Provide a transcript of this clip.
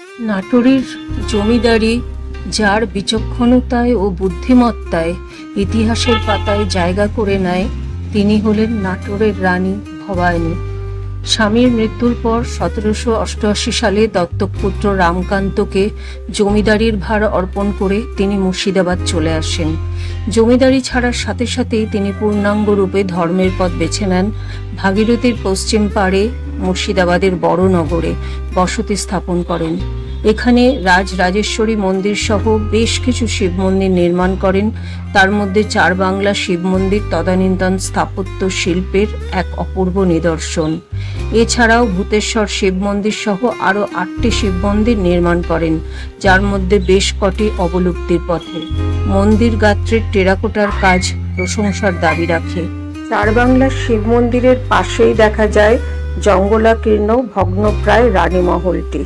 নাটোরের জমিদারি যার বিচক্ষণতায় ও বুদ্ধিমত্তায় ইতিহাসের পাতায় জায়গা করে নেয় তিনি হলেন নাটোরের রানী ভবানী। স্বামীর মৃত্যুর পর 1788 সালে দত্তক পুত্র রামকান্তকে জমিদারির ভার অর্পণ করে তিনি মুর্শিদাবাদ চলে আসেন। জমিদারি ছাড়ার সাথে সাথেই তিনি পূর্ণাঙ্গ রূপে ধর্মের পথ বেছে নেন। ভাগীরথীর পশ্চিম পাড়ে মুর্শিদাবাদের বড় নগরে বসতি স্থাপন করেন। এখানে রাজরাজেশ্বরী মন্দির সহ বেশ কিছু শিব মন্দির নির্মাণ করেন। তার মধ্যে চার বাংলা শিব মন্দির তদানীন্তন স্থাপত্য শিল্পের এক অপূর্ব নিদর্শন। এছাড়াও ভূতেশ্বর শিব মন্দির সহ আরও 8টি শিব মন্দির নির্মাণ করেন, যার মধ্যে বেশ কটি অবলুপ্তির পথে। মন্দির গাত্রের টেরাকোটার কাজ প্রশংসার দাবি রাখে। চার বাংলার শিব মন্দিরের পাশেই দেখা যায় জঙ্গলাকীর্ণ ভগ্নপ্রায় রানীমহলটি।